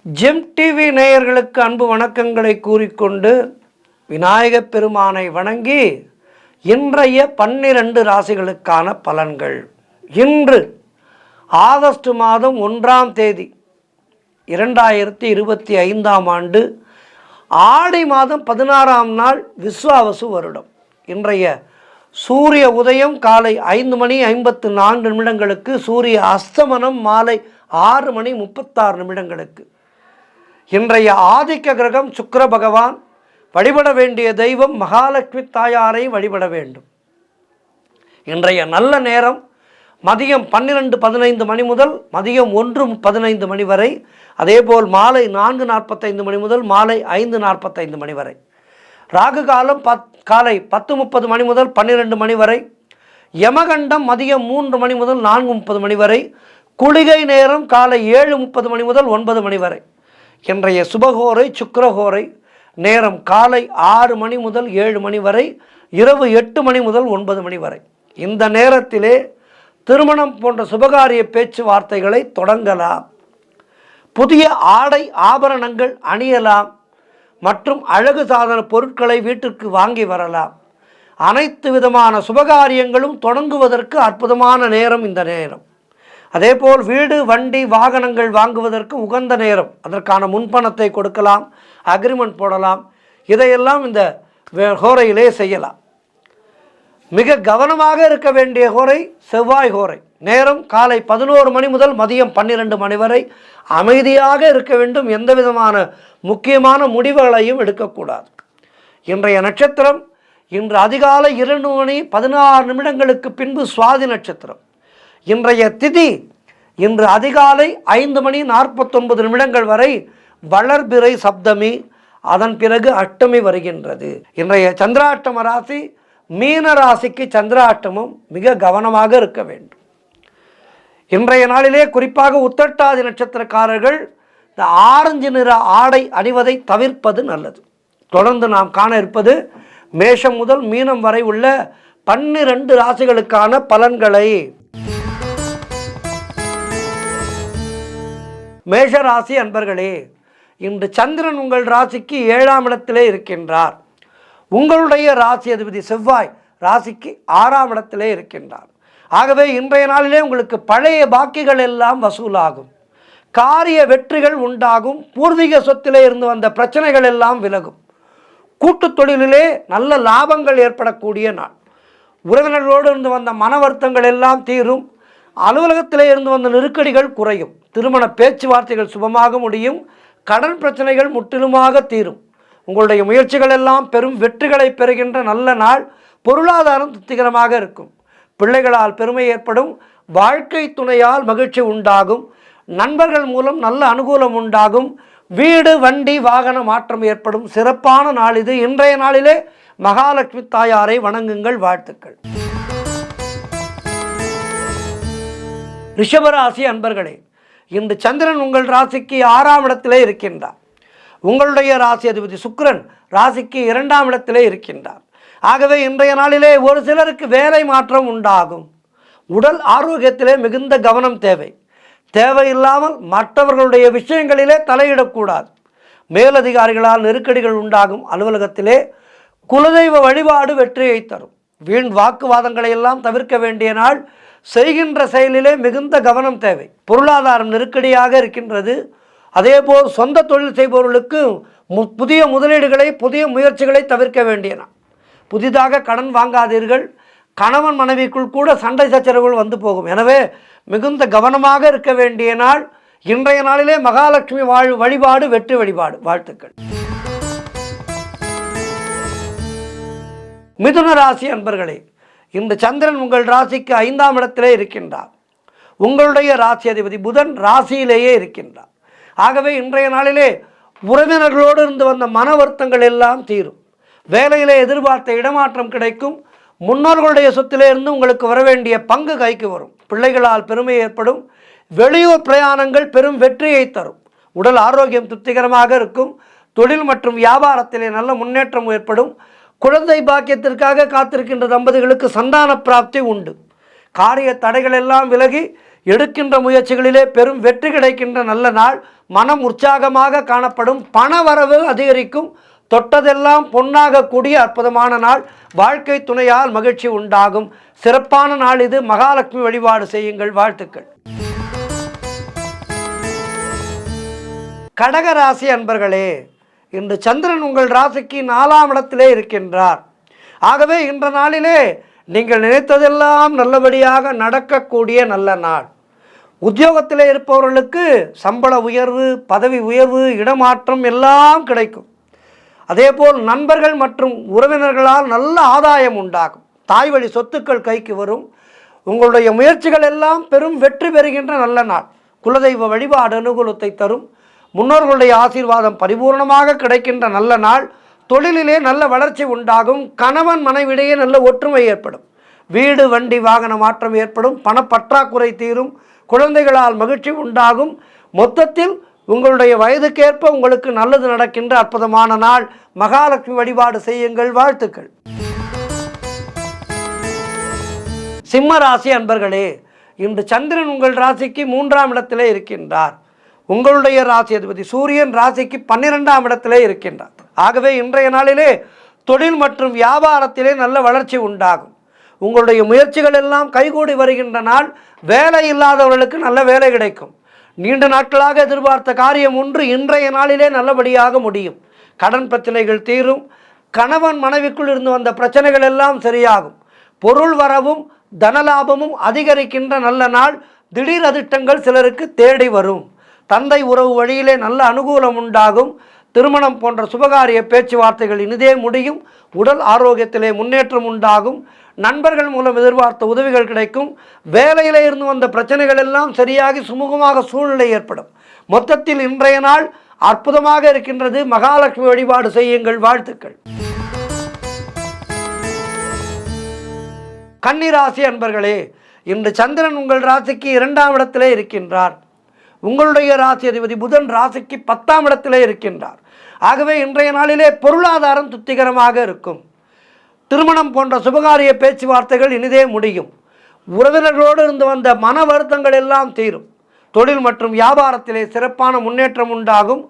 GeM TV நேயர்களுக்கு அன்பு வணக்கங்களை கூறிக்கொண்டு விநாயகப் பெருமானை வணங்கி இன்றைய 12 ராசிகளுக்கான பலன்கள். இன்று ஆகஸ்ட் மாதம் 1ஆம் தேதி 2025ஆம் ஆண்டு ஆடி மாதம் 16ஆம் நாள் விஸ்வாவசு வருடம். இன்றைய சூரிய உதயம் காலை 5:54 சூரிய அஸ்தமனம் மாலை 6:36 இன்றைய ஆதிக்க கிரகம் சுக்கிர பகவான். வழிபட வேண்டிய தெய்வம் மகாலட்சுமி தாயாரை வழிபட வேண்டும். இன்றைய நல்ல நேரம் மதியம் 12:15 முதல் மதியம் 1:15 வரை, அதேபோல் மாலை 4:45 முதல் மாலை 5:45 வரை. ராகு காலம் காலை 10:30 முதல் 12 வரை. யமகண்டம் மதியம் 3 முதல் 4:30 வரை. குளிகை நேரம் காலை 7:30 முதல் 9 வரை. இன்றைய சுபகோரை சுக்கிரகோரை நேரம் காலை 6 முதல் 7 வரை, இரவு 8 முதல் 9 வரை. இந்த நேரத்திலே திருமணம் போன்ற சுபகாரிய பேச்சுவார்த்தைகளை தொடங்கலாம். புதிய ஆடை ஆபரணங்கள் அணியலாம் மற்றும் அழகு சாதன பொருட்களை வீட்டிற்கு வாங்கி வரலாம். அனைத்து விதமான சுபகாரியங்களும் தொடங்குவதற்கு அற்புதமான நேரம் இந்த நேரம். அதேபோல் வீடு வண்டி வாகனங்கள் வாங்குவதற்கு உகந்த நேரம். அதற்கான முன்பணத்தை கொடுக்கலாம், அக்ரிமெண்ட் போடலாம். இதையெல்லாம் இந்த ஹோரையிலே செய்யலாம். மிக கவனமாக இருக்க வேண்டிய ஹோரை செவ்வாய் ஹோரை. நேரம் காலை 11 முதல் மதியம் 12 வரை. அமைதியாக இருக்க வேண்டும். எந்த விதமான முக்கியமான முடிவுகளையும் எடுக்கக்கூடாது. இன்றைய நட்சத்திரம் இன்று அதிகாலை 2:16 பின்பு சுவாதி நட்சத்திரம். இன்றைய திதி இன்று அதிகாலை 5:49 வரை வளர்பிறை சப்தமி, அதன் பிறகு அஷ்டமி வருகின்றது. இன்றைய சந்திராஷ்டம ராசி மீன ராசிக்கு சந்திராஷ்டமம். மிக கவனமாக இருக்க வேண்டும். இன்றைய நாளிலே குறிப்பாக உத்திரட்டாதி நட்சத்திரக்காரர்கள் இந்த ஆரஞ்சு நிற ஆடை அணிவதை தவிர்ப்பது நல்லது. தொடர்ந்து நாம் காண இருப்பது மேஷம் முதல் மீனம் வரை உள்ள 12 ராசிகளுக்கான பலன்களை. மேஷராசி அன்பர்களே, இன்று சந்திரன் உங்கள் ராசிக்கு 7ஆம் இடத்திலே இருக்கின்றார். உங்களுடைய ராசி அதிபதி செவ்வாய் ராசிக்கு 6ஆம் இடத்திலே இருக்கின்றார். ஆகவே இன்றைய நாளிலே உங்களுக்கு பழைய பாக்கிகள் எல்லாம் வசூலாகும். காரிய வெற்றிகள் உண்டாகும். பூர்வீக சொத்திலே இருந்து வந்த பிரச்சனைகள் எல்லாம் விலகும். கூட்டு தொழிலிலே நல்ல லாபங்கள் ஏற்படக்கூடிய நாள். உறவினர்களோடு இருந்து வந்த மன வருத்தங்கள் எல்லாம் தீரும். அலுவலகத்திலே இருந்து வந்த நெருக்கடிகள் குறையும். திருமண பேச்சுவார்த்தைகள் சுபமாக முடியும். கடன் பிரச்சனைகள் முற்றிலுமாக தீரும். உங்களுடைய முயற்சிகள் எல்லாம் பெரும் வெற்றிகளை பெறுகின்ற நல்ல நாள். பொருளாதாரம் திருப்திகரமாக இருக்கும். பிள்ளைகளால் பெருமை ஏற்படும். வாழ்க்கை துணையால் மகிழ்ச்சி உண்டாகும். நண்பர்கள் மூலம் நல்ல அனுகூலம் உண்டாகும். வீடு வண்டி வாகன மாற்றம் ஏற்படும். சிறப்பான நாள் இது. இன்றைய நாளிலே மகாலட்சுமி தாயாரை வணங்குங்கள். வாழ்த்துக்கள். ரிஷபராசி அன்பர்களே, இன்று சந்திரன் உங்கள் ராசிக்கு 6ஆம் இடத்திலே இருக்கின்றார். உங்களுடைய ராசி அதிபதி சுக்கிரன் ராசிக்கு 2ஆம் இடத்திலே இருக்கின்றார். ஆகவே இன்றைய நாளிலே ஒரு சிலருக்கு வேலை மாற்றம் உண்டாகும். உடல் ஆரோக்கியத்திலே மிகுந்த கவனம் தேவை. தேவையில்லாமல் மற்றவர்களுடைய விஷயங்களிலே தலையிடக்கூடாது. மேலதிகாரிகளால் நெருக்கடிகள் உண்டாகும். அலுவலகத்திலே குலதெய்வ வழிபாடு வெற்றியை தரும். வீண் வாக்குவாதங்களை எல்லாம் தவிர்க்க வேண்டிய நாள். செய்கின்ற செயலிலே மிகுந்த கவனம் தேவை. பொருளாதாரம் நெருக்கடியாக இருக்கின்றது. அதேபோல் சொந்த தொழில் செய்பவர்களுக்கு புதிய முதலீடுகளை புதிய முயற்சிகளை தவிர்க்க வேண்டிய நாள். புதிதாக கடன் வாங்காதீர்கள். கணவன் மனைவிக்குள் கூட சண்டை சச்சரவுகள் வந்து போகும். எனவே மிகுந்த கவனமாக இருக்க வேண்டிய நாள். இன்றைய நாளிலே மகாலட்சுமி வழிபாடு வெற்றி வழிபாடு. வாழ்த்துக்கள். மிதுன ராசி அன்பர்களே, இந்த சந்திரன் உங்கள் ராசிக்கு 5ஆம் இடத்திலே இருக்கின்றார். உங்களுடைய ராசி அதிபதி புதன் ராசியிலேயே இருக்கின்றார். ஆகவே இன்றைய நாளிலே உறவினர்களோடு இருந்து வந்த மன வருத்தங்கள் எல்லாம் தீரும். வேலையிலே எதிர்பார்த்த இடமாற்றம் கிடைக்கும். முன்னோர்களுடைய சொத்திலே இருந்து உங்களுக்கு வர வேண்டிய பங்கு கைக்கு வரும். பிள்ளைகளால் பெருமை ஏற்படும். வெளியூர் பிரயாணங்கள் பெரும் வெற்றியை தரும். உடல் ஆரோக்கியம் திருப்திகரமாக இருக்கும். தொழில் மற்றும் வியாபாரத்திலே நல்ல முன்னேற்றம் ஏற்படும். குழந்தை பாக்கியத்திற்காக காத்திருக்கின்ற தம்பதிகளுக்கு சந்தான பிராப்தி உண்டு. காரிய தடைகள் எல்லாம் விலகி எடுக்கின்ற முயற்சிகளிலே பெரும் வெற்றி கிடைக்கின்ற நல்ல நாள். மனம் உற்சாகமாக காணப்படும். பண வரவு அதிகரிக்கும். தொட்டதெல்லாம் பொன்னாக கூடிய அற்புதமான நாள். வாழ்க்கை துணையால் மகிழ்ச்சி உண்டாகும். சிறப்பான நாள் இது. மகாலட்சுமி வழிபாடு செய்யுங்கள். வாழ்த்துக்கள். கடக ராசி அன்பர்களே, இன்று சந்திரன் உங்கள் ராசிக்கு 4ஆம் இடத்திலே இருக்கின்றார். ஆகவே இன்ற நாளிலே நீங்கள் நினைத்ததெல்லாம் நல்லபடியாக நடக்கக்கூடிய நல்ல நாள். உத்தியோகத்திலே இருப்பவர்களுக்கு சம்பள உயர்வு, பதவி உயர்வு, இடமாற்றம் எல்லாம் கிடைக்கும். அதேபோல் நண்பர்கள் மற்றும் உறவினர்களால் நல்ல ஆதாயம் உண்டாகும். தாய் வழி சொத்துக்கள் கைக்கு வரும். உங்களுடைய முயற்சிகள் எல்லாம் பெரும் வெற்றி பெறுகின்ற நல்ல நாள். குலதெய்வ வழிபாடு அனுகூலத்தை தரும். முன்னோர்களுடைய ஆசீர்வாதம் பரிபூர்ணமாக கிடைக்கின்ற நல்ல நாள். தொழிலிலே நல்ல வளர்ச்சி உண்டாகும். கணவன் மனைவிடையே நல்ல ஒற்றுமை ஏற்படும். வீடு வண்டி வாகன மாற்றம் ஏற்படும். பணப்பற்றாக்குறை தீரும். குழந்தைகளால் மகிழ்ச்சி உண்டாகும். மொத்தத்தில் உங்களுடைய வயதுக்கேற்ப உங்களுக்கு நல்லது நடக்கின்ற அற்புதமான நாள். மகாலட்சுமி வழிபாடு செய்யுங்கள். வாழ்த்துக்கள். சிம்ம ராசி அன்பர்களே, இன்று சந்திரன் உங்கள் ராசிக்கு 3ஆம் இடத்திலே இருக்கின்றார். உங்களுடைய ராசி அதிபதி சூரியன் ராசிக்கு 12ஆம் இடத்திலே இருக்கின்றார். ஆகவே இன்றைய நாளிலே தொழில் மற்றும் வியாபாரத்திலே நல்ல வளர்ச்சி உண்டாகும். உங்களுடைய முயற்சிகள் எல்லாம் கைகூடி வருகின்ற நாள். வேலை இல்லாதவர்களுக்கு நல்ல வேலை கிடைக்கும். நீண்ட நாட்களாக எதிர்பார்த்த காரியம் ஒன்று இன்றைய நாளிலே நல்லபடியாக முடியும். கடன் பிரச்சனைகள் தீரும். கணவன் மனைவிக்குள் இருந்து வந்த பிரச்சனைகள் எல்லாம் சரியாகும். பொருள் வரவும் தனலாபமும் அதிகரிக்கின்ற நல்ல நாள். திடீர் அதிர்ஷ்டங்கள் சிலருக்கு தேடி வரும். தந்தை உறவு வழியிலே நல்ல அனுகூலம் உண்டாகும். திருமணம் போன்ற சுபகாரிய பேச்சுவார்த்தைகள் இனிதே முடியும். உடல் ஆரோக்கியத்திலே முன்னேற்றம் உண்டாகும். நண்பர்கள் மூலம் எதிர்பார்த்த உதவிகள் கிடைக்கும். வேலையிலே இருந்து வந்த பிரச்சனைகள் எல்லாம் சரியாகி சுமூகமாக சூழ்நிலை ஏற்படும். மொத்தத்தில் இன்றைய நாள் அற்புதமாக இருக்கின்றது. மகாலட்சுமி வழிபாடு செய்யுங்கள். வாழ்த்துக்கள். கன்னிராசி அன்பர்களே, இன்று சந்திரன் உங்கள் ராசிக்கு 2ஆம் இடத்திலே இருக்கின்றார். உங்களுடைய ராசி அதிபதி புதன் ராசிக்கு 10ஆம் இடத்திலே இருக்கின்றார். ஆகவே இன்றைய நாளிலே பொருளாதாரம் திருப்திகரமாக இருக்கும். திருமணம் போன்ற சுபகாரிய பேச்சுவார்த்தைகள் இனிதே முடியும். உறவினர்களோடு இருந்து வந்த மன வருத்தங்கள் எல்லாம் தீரும். தொழில் மற்றும் வியாபாரத்திலே சிறப்பான முன்னேற்றம் உண்டாகும்.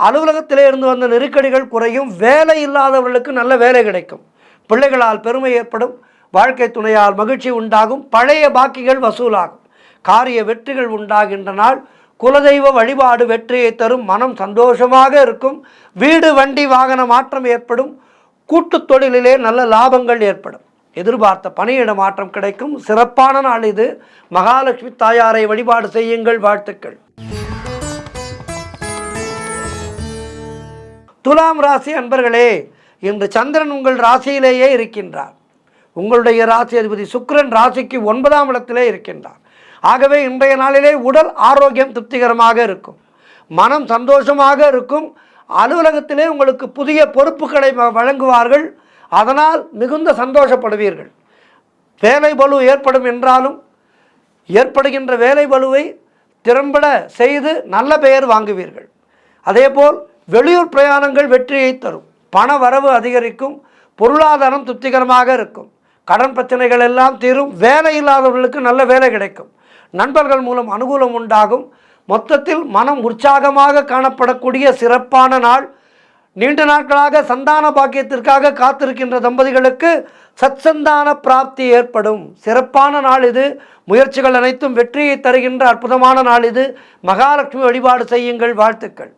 அலுவலகத்திலே இருந்து வந்த நெருக்கடிகள் குறையும். வேலை இல்லாதவர்களுக்கு நல்ல வேலை கிடைக்கும். பிள்ளைகளால் பெருமை ஏற்படும். வாழ்க்கை துணையால் மகிழ்ச்சி உண்டாகும். பழைய பாக்கிகள் வசூலாகும். காரிய வெற்றிகள் உண்டாகின்ற நாள். குலதெய்வ வழிபாடு வெற்றியை தரும். மனம் சந்தோஷமாக இருக்கும். வீடு வண்டி வாகன மாற்றம் ஏற்படும். கூட்டு தொழிலிலே நல்ல லாபங்கள் ஏற்படும். எதிர்பார்த்த பணியிட மாற்றம் கிடைக்கும். சிறப்பான நாள் இது. மகாலட்சுமி தாயாரை வழிபாடு செய்யுங்கள். வாழ்த்துக்கள். துலாம் ராசி அன்பர்களே, இன்று சந்திரன் உங்கள் ராசியிலேயே இருக்கின்றார். உங்களுடைய ராசி அதிபதி சுக்கிரன் ராசிக்கு 9ஆம் இடத்திலே இருக்கின்றார். ஆகவே இன்றைய நாளிலே உடல் ஆரோக்கியம் திருப்திகரமாக இருக்கும். மனம் சந்தோஷமாக இருக்கும். அலுவலகத்திலே உங்களுக்கு புதிய பொறுப்புகளை வழங்குவார்கள். அதனால் மிகுந்த சந்தோஷப்படுவீர்கள். வேலை பளு ஏற்படும் என்றாலும் ஏற்படுகின்ற வேலை பளுவை திறம்பட செய்து நல்ல பெயர் வாங்குவீர்கள். அதேபோல் வெளியூர் பிரயாணங்கள் வெற்றியை தரும். பண வரவு அதிகரிக்கும். பொருளாதாரம் திருப்திகரமாக இருக்கும். கடன் பிரச்சனைகள் எல்லாம் தீரும். வேலை இல்லாதவர்களுக்கு நல்ல வேலை கிடைக்கும். நண்பர்கள் மூலம் அனுகூலம் உண்டாகும். மொத்தத்தில் மனம் உற்சாகமாக காணப்படக்கூடிய சிறப்பான நாள். நீண்ட நாட்களாக சந்தான பாக்கியத்திற்காக காத்திருக்கின்ற தம்பதிகளுக்கு சத்சந்தான பிராப்தி ஏற்படும். சிறப்பான நாள் இது. முயற்சிகள் அனைத்தும் வெற்றியை தருகின்ற அற்புதமான நாள் இது. மகாலட்சுமி வழிபாடு செய்யுங்கள். வாழ்த்துக்கள்.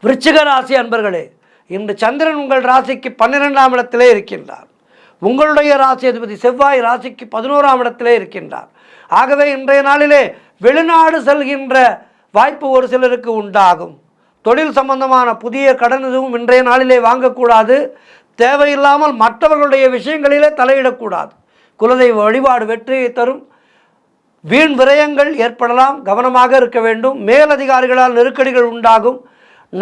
விருச்சிக ராசி அன்பர்களே, இன்று சந்திரன் உங்கள் ராசிக்கு 12ஆம் இடத்திலே இருக்கின்றார். உங்களுடைய ராசி அதிபதி செவ்வாய் ராசிக்கு 11ஆம் இடத்திலே இருக்கின்றார். ஆகவே இன்றைய நாளிலே வெளிநாடு செல்கின்ற வாய்ப்பு ஒரு சிலருக்கு உண்டாகும். தொழில் சம்பந்தமான புதிய கடன் எதுவும் இன்றைய நாளிலே வாங்கக்கூடாது. தேவையில்லாமல் மற்றவர்களுடைய விஷயங்களிலே தலையிடக்கூடாது. குலதெய்வ வழிபாடு வெற்றியை தரும். வீண் விரயங்கள் ஏற்படலாம். கவனமாக இருக்க வேண்டும். மேலதிகாரிகளால் நெருக்கடிகள் உண்டாகும்.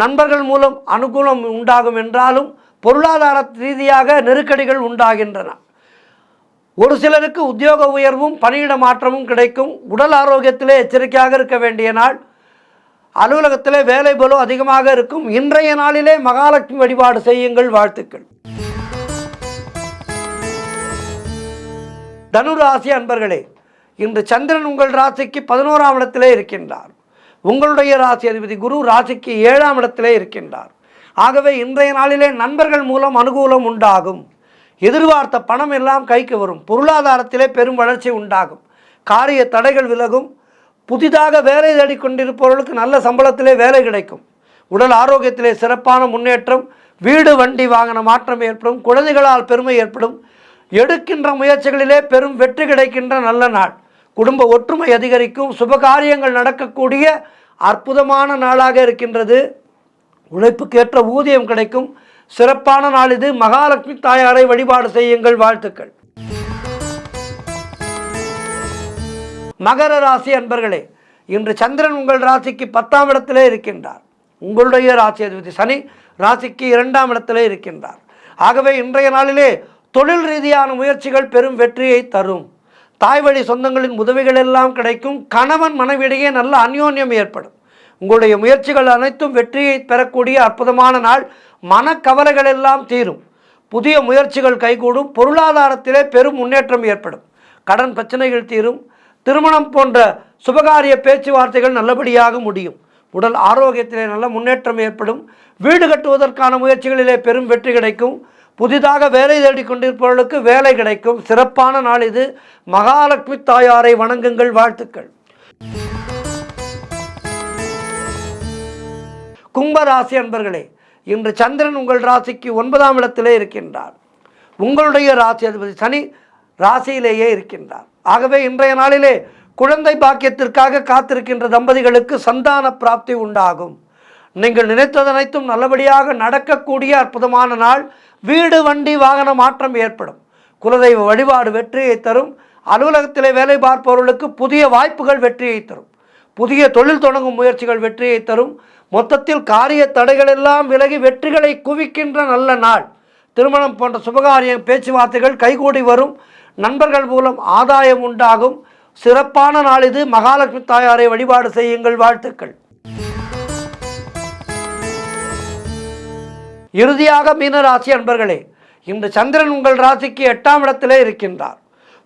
நண்பர்கள் மூலம் அனுகூலம் உண்டாகும் என்றாலும் பொருளாதார ரீதியாக நெருக்கடிகள் உண்டாகின்றன. ஒரு சிலருக்கு உத்தியோக உயர்வும் பணியிட மாற்றமும் கிடைக்கும். உடல் ஆரோக்கியத்திலே எச்சரிக்கையாக இருக்க வேண்டிய நாள். அலுவலகத்திலே வேலை பளு அதிகமாக இருக்கும். இன்றைய நாளிலே மகாலட்சுமி வழிபாடு செய்யுங்கள். வாழ்த்துக்கள். தனு ராசி அன்பர்களே, இன்று சந்திரன் உங்கள் ராசிக்கு 11ஆம் இடத்திலே இருக்கின்றார். உங்களுடைய ராசி அதிபதி குரு ராசிக்கு 7ஆம் இடத்திலே இருக்கின்றார். ஆகவே இன்றைய நாளிலே நண்பர்கள் மூலம் அனுகூலம் உண்டாகும். எதிர்பார்த்த பணம் எல்லாம் கைக்கு வரும். பொருளாதாரத்திலே பெரும் வளர்ச்சி உண்டாகும். காரிய தடைகள் விலகும். புதிதாக வேலை தேடிக்கொண்டிருப்பவர்களுக்கு நல்ல சம்பளத்திலே வேலை கிடைக்கும். உடல் ஆரோக்கியத்திலே சிறப்பான முன்னேற்றம். வீடு வண்டி வாகன மாற்றம் ஏற்படும். குழந்தைகளால் பெருமை ஏற்படும். எடுக்கின்ற முயற்சிகளிலே பெரும் வெற்றி கிடைக்கின்ற நல்ல நாள். குடும்ப ஒற்றுமை அதிகரிக்கும். சுபகாரியங்கள் நடக்கக்கூடிய அற்புதமான நாளாக இருக்கின்றது. உழைப்புக்கேற்ற ஊதியம் கிடைக்கும். சிறப்பான நாள் இது. மகாலட்சுமி தாயாரை வழிபாடு செய்யுங்கள். வாழ்த்துக்கள். மகர ராசி அன்பர்களே, இன்று சந்திரன் உங்கள் ராசிக்கு 10ஆம் இடத்திலே இருக்கின்றார். உங்களுடைய ராசி அதிபதி சனி ராசிக்கு 2ஆம் இடத்திலே இருக்கின்றார். ஆகவே இன்றைய நாளிலே தொழில் ரீதியான முயற்சிகள் பெரும் வெற்றியை தரும். தாய் வழி சொந்தங்களின் உதவிகள் எல்லாம் கிடைக்கும். கணவன் மனைவியிடையே நல்ல அந்யோன்யம் ஏற்படும். உங்களுடைய முயற்சிகள் அனைத்தும் வெற்றியை பெறக்கூடிய அற்புதமான நாள். மனக்கவலைகள் எல்லாம் தீரும். புதிய முயற்சிகள் கைகூடும். பொருளாதாரத்திலே பெரும் முன்னேற்றம் ஏற்படும். கடன் பிரச்சனைகள் தீரும். திருமணம் போன்ற சுபகாரிய பேச்சுவார்த்தைகள் நல்லபடியாக முடியும். உடல் ஆரோக்கியத்திலே நல்ல முன்னேற்றம் ஏற்படும். வீடு கட்டுவதற்கான முயற்சிகளிலே பெரும் வெற்றி கிடைக்கும். புதிதாக வேலை தேடிக்கொண்டிருப்பவர்களுக்கு வேலை கிடைக்கும். சிறப்பான நாள் இது. மகாலட்சுமி தாயாரை வணங்குங்கள். வாழ்த்துக்கள். கும்பராசி அன்பர்களே, இன்று சந்திரன் உங்கள் ராசிக்கு 9ஆம் இடத்திலே இருக்கின்றார். உங்களுடைய ராசி அதிபதி சனி ராசியிலேயே இருக்கின்றார். ஆகவே இன்றைய நாளிலே குழந்தை பாக்கியத்திற்காக காத்திருக்கின்ற தம்பதிகளுக்கு சந்தான பிராப்தி உண்டாகும். நீங்கள் நினைத்ததனைத்தும் நல்லபடியாக நடக்கக்கூடிய அற்புதமான நாள். வீடு வண்டி வாகன மாற்றம் ஏற்படும். குலதெய்வ வழிபாடு வெற்றியை தரும். அலுவலகத்திலே வேலை பார்ப்பவர்களுக்கு புதிய வாய்ப்புகள் வெற்றியை தரும். புதிய தொழில் தொடங்கும் முயற்சிகள் வெற்றியை தரும். மொத்தத்தில் காரிய தடைகள் எல்லாம் விலகி வெற்றிகளை குவிக்கின்ற நல்ல நாள். திருமணம் போன்ற சுபகாரிய பேச்சுவார்த்தைகள் கைகூடி வரும். நண்பர்கள் மூலம் ஆதாயம் உண்டாகும். சிறப்பான நாள் இது. மகாலட்சுமி தாயாரை வழிபாடு செய்யுங்கள். வாழ்த்துக்கள். இறுதியாக மீனராசி அன்பர்களே, இன்று சந்திரன் உங்கள் ராசிக்கு 8ஆம் இடத்திலே இருக்கின்றார்.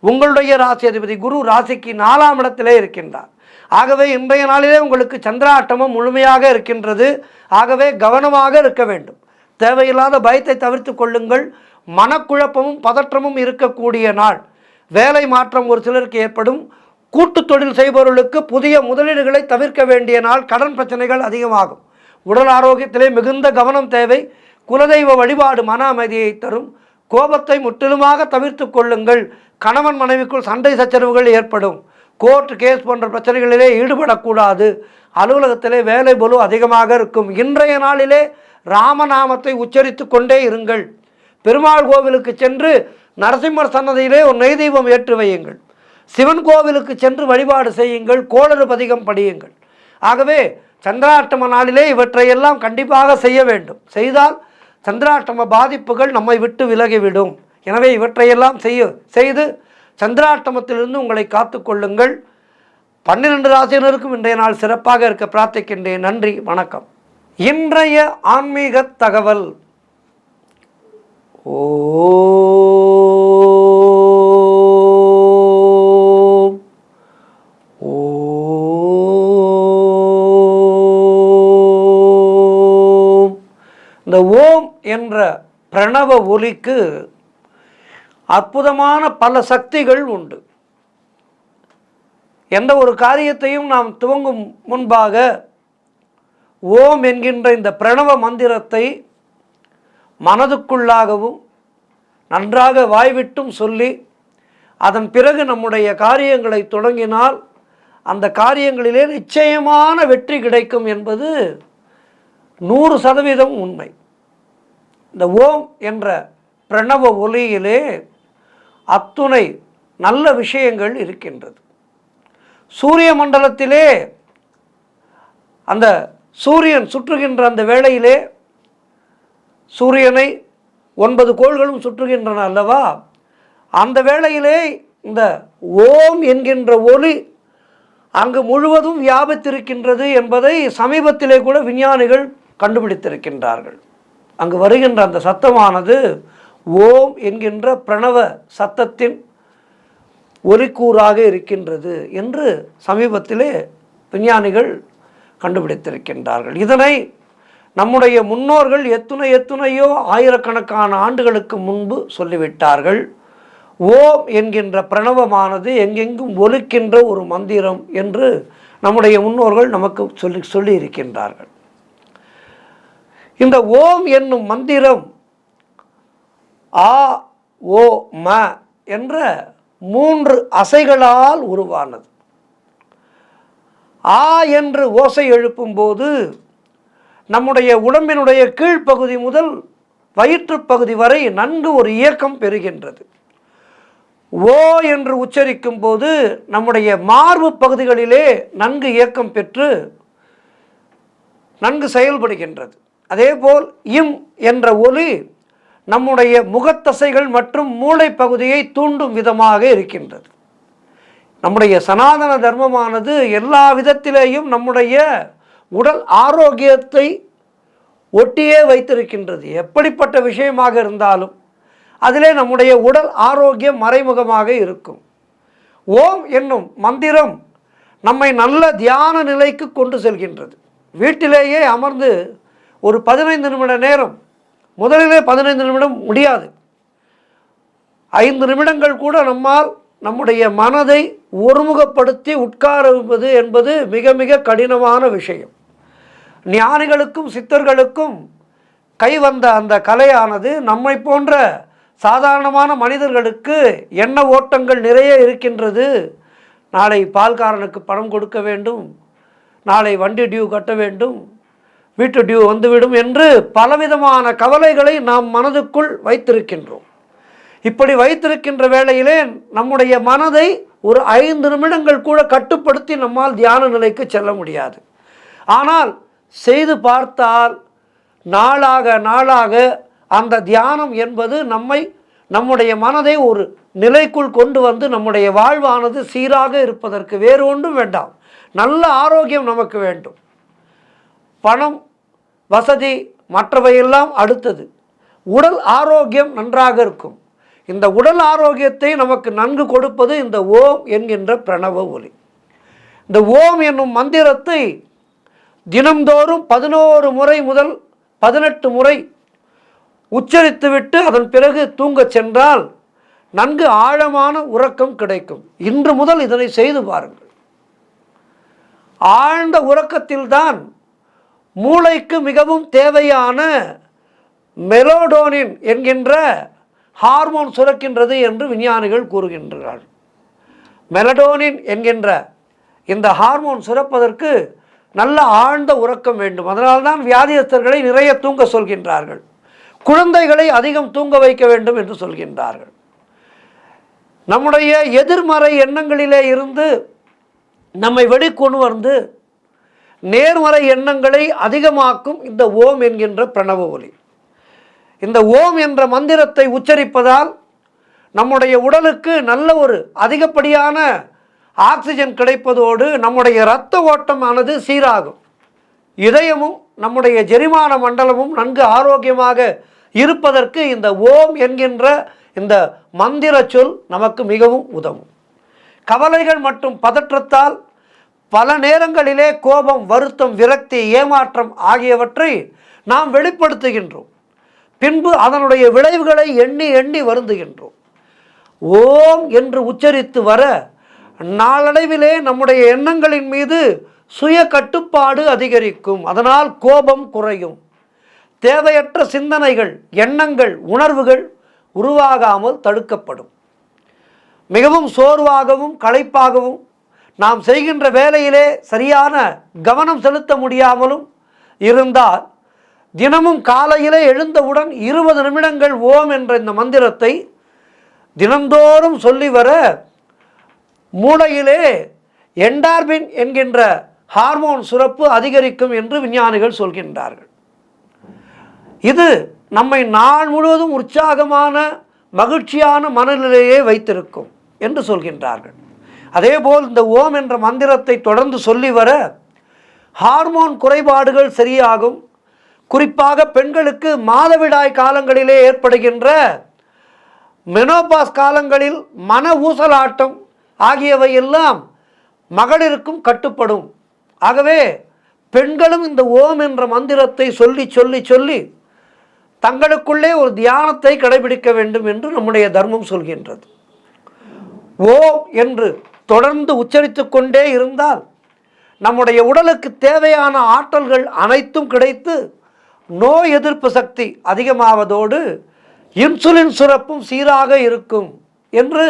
உங்களுடைய ராசி அதிபதி குரு ராசிக்கு 4ஆம் இடத்திலே இருக்கின்றார். ஆகவே இன்றைய நாளிலே உங்களுக்கு சந்திராட்டமம் முழுமையாக இருக்கின்றது. ஆகவே கவனமாக இருக்க வேண்டும். தேவையில்லாத பயத்தை தவிர்த்து கொள்ளுங்கள். மனக்குழப்பமும் பதற்றமும் இருக்கக்கூடிய நாள். வேலை மாற்றம் ஒரு சிலருக்கு ஏற்படும். கூட்டு தொழில் செய்பவர்களுக்கு புதிய முதலீடுகளை தவிர்க்க வேண்டிய நாள். கடன் பிரச்சனைகள் அதிகமாகும். உடல் ஆரோக்கியத்திலே மிகுந்த கவனம் தேவை. குலதெய்வ வழிபாடு மன அமைதியை தரும். கோபத்தை முற்றிலுமாக தவிர்த்து கொள்ளுங்கள். கணவன் மனைவிக்குள் சண்டை சச்சரவுகள் ஏற்படும். கோர்ட் கேஸ் போன்ற பிரச்சனைகளிலே ஈடுபடக்கூடாது. அலுவலகத்திலே வேலை பளு அதிகமாக இருக்கும். இன்றைய நாளிலே ராமநாமத்தை உச்சரித்து கொண்டே இருங்கள். பெருமாள் கோவிலுக்கு சென்று நரசிம்மர் சன்னதியிலே ஒரு நெய் தீபம் ஏற்றி வையுங்கள். சிவன் கோவிலுக்கு சென்று வழிபாடு செய்யுங்கள். கோளறு பதிகம் படியுங்கள். ஆகவே சந்திராஷ்டம நாளிலே இவற்றையெல்லாம் கண்டிப்பாக செய்ய வேண்டும். செய்தால் சந்திராஷ்டம பாதிப்புகள் நம்மை விட்டு விலகிவிடும். எனவே இவற்றையெல்லாம் செய்து சந்திராஷ்டமத்திலிருந்து உங்களை காத்து கொள்ளுங்கள். 12 ராசியினருக்கும் இன்றைய நாள் சிறப்பாக இருக்க பிரார்த்திக்கின்றேன். நன்றி, வணக்கம். இன்றைய ஆன்மீக தகவல். இந்த ஓம் என்ற பிரணவ ஒலிக்கு அற்புதமான பல சக்திகள் உண்டு. எந்த ஒரு காரியத்தையும் நாம் துவங்கும் முன்பாக ஓம் என்கின்ற இந்த பிரணவ மந்திரத்தை மனதுக்குள்ளாகவும் நன்றாக வாய்விட்டும் சொல்லி அதன் பிறகு நம்முடைய காரியங்களை தொடங்கினால் அந்த காரியங்களிலே நிச்சயமான வெற்றி கிடைக்கும் என்பது 100% உண்மை. இந்த ஓம் என்ற பிரணவ ஒலியிலே அத்துணை நல்ல விஷயங்கள் இருக்கின்றது. சூரிய மண்டலத்திலே அந்த சூரியன் சுற்றுகின்ற அந்த வேளையிலே சூரியனை 9 கோள்களும் சுற்றுகின்றன அல்லவா? அந்த வேளையிலே இந்த ஓம் என்கின்ற ஒலி அங்கு முழுவதும் வியாபித்திருக்கின்றது என்பதை சமீபத்திலே கூட விஞ்ஞானிகள் கண்டுபிடித்திருக்கின்றார்கள். அங்கு வருகின்ற அந்த சத்தமானது ஓம் என்கின்ற பிரணவ சத்தத்தின் ஒலிக்கூறாக இருக்கின்றது என்று சமீபத்திலே விஞ்ஞானிகள் கண்டுபிடித்திருக்கின்றார்கள். இதனை நம்முடைய முன்னோர்கள் எத்துணையோ ஆயிரக்கணக்கான ஆண்டுகளுக்கு முன்பு சொல்லிவிட்டார்கள். ஓம் என்கின்ற பிரணவமானது எங்கெங்கும் ஒலிக்கின்ற ஒரு மந்திரம் என்று நம்முடைய முன்னோர்கள் நமக்கு சொல்லி இருக்கின்றார்கள். இந்த ஓம் என்னும் மந்திரம் ஆ ஓ ம என்ற 3 அசைகளால் உருவானது. ஆ என்று ஓசை எழுப்பும்போது நம்முடைய உடம்பினுடைய கீழ்ப்பகுதி முதல் வயிற்றுப்பகுதி வரை நன்கு ஒரு இயக்கம் பெறுகின்றது. ஓ என்று உச்சரிக்கும் போது நம்முடைய மார்பு பகுதிகளிலே நன்கு இயக்கம் பெற்று நன்கு செயல்படுகின்றது. அதேபோல் இம் என்ற ஒலி நம்முடைய முகத்தசைகள் மற்றும் மூளை பகுதியை தூண்டும் விதமாக இருக்கின்றது. நம்முடைய சனாதன தர்மமானது எல்லா விதத்திலேயும் நம்முடைய உடல் ஆரோக்கியத்தை ஒட்டியே வைத்திருக்கின்றது. எப்படிப்பட்ட விஷயமாக இருந்தாலும் அதிலே நம்முடைய உடல் ஆரோக்கியம் மறைமுகமாக இருக்கும். ஓம் என்னும் மந்திரம் நம்மை நல்ல தியான நிலைக்கு கொண்டு செல்கின்றது. வீட்டிலேயே அமர்ந்து ஒரு 15 நிமிட நேரம், முதலிலே 15 நிமிடம் முடியாது, 5 நிமிடங்கள் கூட நம்மால் நம்முடைய மனதை ஒருமுகப்படுத்தி உட்காருவது என்பது மிக மிக கடினமான விஷயம். ஞானிகளுக்கும் சித்தர்களுக்கும் கைவந்த அந்த கலையானது நம்மை போன்ற சாதாரணமான மனிதர்களுக்கு எண்ண ஓட்டங்கள் நிறைய இருக்கின்றது. நாளை பால்காரனுக்கு பணம் கொடுக்க வேண்டும், நாளை வண்டி டியூ கட்ட வேண்டும், வீட்டு டியூ வந்துவிடும் என்று பலவிதமான கவலைகளை நாம் மனதுக்குள் வைத்திருக்கின்றோம். இப்படி வைத்திருக்கின்ற வேளையிலே நம்முடைய மனதை ஒரு 5 நிமிடங்கள் கூட கட்டுப்படுத்தி நம்மால் தியான நிலைக்கு செல்ல முடியாது. ஆனால் செய்து பார்த்தால் நாளாக நாளாக அந்த தியானம் என்பது நம்முடைய மனதை ஒரு நிலைக்குள் கொண்டு வந்து நம்முடைய வாழ்வானது சீராக இருப்பதற்கு வேறு ஒன்றும் வேண்டாம், நல்ல ஆரோக்கியம் நமக்கு வேண்டும். பணம் வசதி மற்றவையெல்லாம் அடுத்தது, உடல் ஆரோக்கியம் நன்றாக இருக்கும். இந்த உடல் ஆரோக்கியத்தை நமக்கு நன்கு கொடுப்பது இந்த ஓம் என்கின்ற பிரணவ ஒலி. இந்த ஓம் என்னும் மந்திரத்தை தினம்தோறும் 11 முறை முதல் 18 முறை உச்சரித்துவிட்டு அதன் பிறகு தூங்கச் சென்றால் நன்கு ஆழமான உறக்கம் கிடைக்கும். இன்று முதல் இதனை செய்து பாருங்கள். ஆழ்ந்த உறக்கத்தில்தான் மூளைக்கு மிகவும் தேவையான மெலடோனின் என்கின்ற ஹார்மோன் சுரக்கின்றது என்று விஞ்ஞானிகள் கூறுகின்றார்கள். மெலடோனின் என்கின்ற இந்த ஹார்மோன் சுரப்பதற்கு நல்ல ஆழ்ந்த உறக்கம் வேண்டும். அதனால்தான் வியாதியஸ்தர்களை நிறைய தூங்க சொல்கின்றார்கள், குழந்தைகளை அதிகம் தூங்க வைக்க வேண்டும் என்று சொல்கின்றார்கள். நம்முடைய எதிர்மறை எண்ணங்களிலே இருந்து நம்மை வெளிக்கொண்டு வந்து நேர்மறை எண்ணங்களை அதிகமாக்கும் இந்த ஓம் என்கின்ற பிரணவ ஒலி. இந்த ஓம் என்ற மந்திரத்தை உச்சரிப்பதால் நம்முடைய உடலுக்கு நல்ல ஒரு அதிகப்படியான ஆக்சிஜன் கிடைப்பதோடு நம்முடைய இரத்த ஓட்டமானது சீராகும். இதயமும் நம்முடைய ஜெரிமான மண்டலமும் நன்கு ஆரோக்கியமாக இருப்பதற்கு இந்த ஓம் என்கின்ற இந்த மந்திர சொல் நமக்கு மிகவும் உதவும். கவலைகள் மற்றும் பதற்றத்தால் பல நேரங்களிலே கோபம், வருத்தம், விரக்தி, ஏமாற்றம் ஆகியவற்றை நாம் வெளிப்படுத்துகின்றோம். பின்பு அதனுடைய விளைவுகளை எண்ணி எண்ணி வருந்துகின்றோம். ஓம் என்று உச்சரித்து வர நாளடைவிலே நம்முடைய எண்ணங்களின் மீது சுய கட்டுப்பாடு அதிகரிக்கும். அதனால் கோபம் குறையும். தேவையற்ற சிந்தனைகள், எண்ணங்கள், உணர்வுகள் உருவாகாமல் தடுக்கப்படும். மிகவும் சோர்வாகவும் களைப்பாகவும் நாம் செய்கின்ற வேலையிலே சரியான கவனம் செலுத்த முடியாமலும் இருந்தால் தினமும் காலையிலே எழுந்தவுடன் 20 நிமிடங்கள் ஓம் என்ற இந்த மந்திரத்தை தினந்தோறும் சொல்லி வர மூளையிலே என்டார்பின் என்கின்ற ஹார்மோன் சுரப்பு அதிகரிக்கும் என்று விஞ்ஞானிகள் சொல்கின்றார்கள். இது நம்மை நாள் முழுவதும் உற்சாகமான மகிழ்ச்சியான மனநிலையை வைத்திருக்கும் என்று சொல்கின்றார்கள். அதேபோல் இந்த ஓம் என்ற மந்திரத்தை தொடர்ந்து சொல்லி வர ஹார்மோன் குறைபாடுகள் சரியாகும். குறிப்பாக பெண்களுக்கு மாதவிடாய் காலங்களிலே ஏற்படுகின்ற மெனோபாஸ் காலங்களில் மன ஊசலாட்டம், ஆகியவை எல்லாம் மகளிருக்கும் கட்டுப்படும். ஆகவே பெண்களும் இந்த ஓம் என்ற மந்திரத்தை சொல்லி சொல்லி சொல்லி தங்களுக்குள்ளே ஒரு தியானத்தை கடைபிடிக்க வேண்டும் என்று நம்முடைய தர்மம் சொல்கின்றது. ஓம் என்று தொடர்ந்து உச்சரித்து கொண்டே இருந்தால் நம்முடைய உடலுக்கு தேவையான ஆற்றல்கள் அனைத்தும் கிடைத்து நோய் எதிர்ப்பு சக்தி அதிகமாவதோடு இன்சுலின் சுரப்பும் சீராக இருக்கும் என்று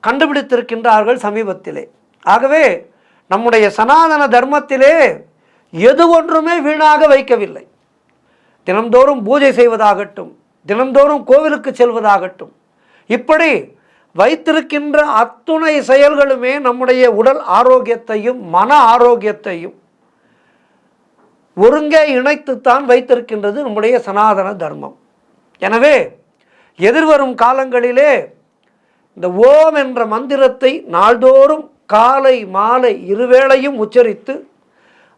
கண்டுபிடித்திருக்கின்றார்கள் சமீபத்திலே. ஆகவே நம்முடைய சனாதன தர்மத்திலே எது ஒன்றுமே வீணாக வைக்கவில்லை. தினந்தோறும் பூஜை செய்வதாகட்டும், தினந்தோறும் கோவிலுக்கு செல்வதாகட்டும், இப்படி வைத்திருக்கின்ற அத்துணை செயல்களுமே நம்முடைய உடல் ஆரோக்கியத்தையும் மன ஆரோக்கியத்தையும் ஒருங்கே இணைத்துத்தான் வைத்திருக்கின்றது நம்முடைய சனாதன தர்மம். எனவே எதிர்வரும் காலங்களிலே இந்த ஓம் என்ற மந்திரத்தை நாள்தோறும் காலை மாலை இருவேளையும் உச்சரித்து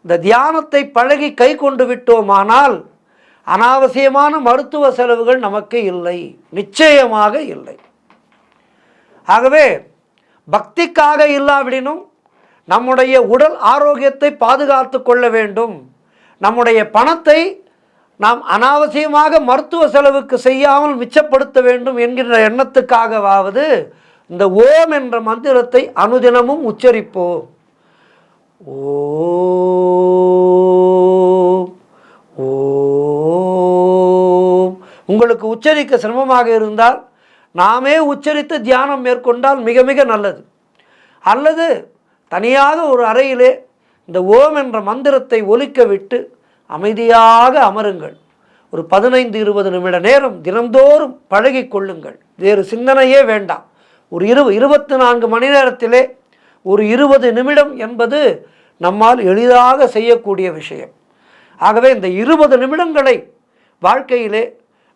இந்த தியானத்தை பழகி கை கொண்டு விட்டோமானால் அனாவசியமான மருத்துவ செலவுகள் நமக்கு இல்லை, நிச்சயமாக இல்லை. ஆகவே பக்திக்காக இல்லாவிடனும் நம்முடைய உடல் ஆரோக்கியத்தை பாதுகாத்து கொள்ள வேண்டும், நம்முடைய பணத்தை நாம் அனாவசியமாக மருத்துவ செலவுக்கு செய்யாமல் மிச்சப்படுத்த வேண்டும் என்கின்ற எண்ணத்துக்காகவாவது இந்த ஓம் என்ற மந்திரத்தை அனுதினமும் உச்சரிப்போம். ஓம் ஓம். உங்களுக்கு உச்சரிக்க சிரமமாக இருந்தால் நாமே உச்சரித்து தியானம் மேற்கொண்டால் மிக மிக நல்லது. அல்லது தனியாக ஒரு அறையிலே இந்த ஓம் என்ற மந்திரத்தை ஒலிக்க விட்டு அமைதியாக அமருங்கள். ஒரு 15-20 நிமிட நேரம் தினந்தோறும் பழகி கொள்ளுங்கள். வேறு சிந்தனையே வேண்டாம். ஒரு 24 மணி நேரத்திலே ஒரு 20 நிமிடம் என்பது நம்மால் எளிதாக செய்யக்கூடிய விஷயம். ஆகவே இந்த 20 நிமிடங்களை வாழ்க்கையிலே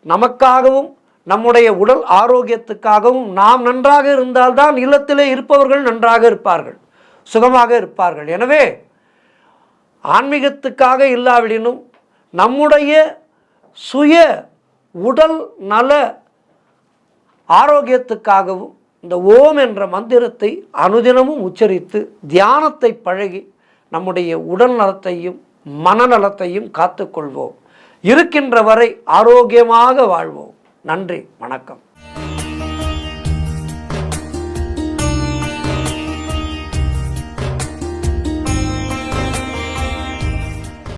நமக்காகவும் நம்முடைய உடல் ஆரோக்கியத்துக்காகவும் நாம் நன்றாக இருந்தால்தான் இல்லத்திலே இருப்பவர்கள் நன்றாக இருப்பார்கள், சுகமாக இருப்பார்கள். எனவே ஆன்மீகத்துக்காக இல்லாவிடனும் நம்முடைய சுய உடல் நல ஆரோக்கியத்துக்காகவும் இந்த ஓம் என்ற மந்திரத்தை அனுதினமும் உச்சரித்து தியானத்தை பழகி நம்முடைய உடல் நலத்தையும் மனநலத்தையும் காத்துக்கொள்வோம். இருக்கின்ற வரை ஆரோக்கியமாக வாழ்வோம். நன்றி, வணக்கம்.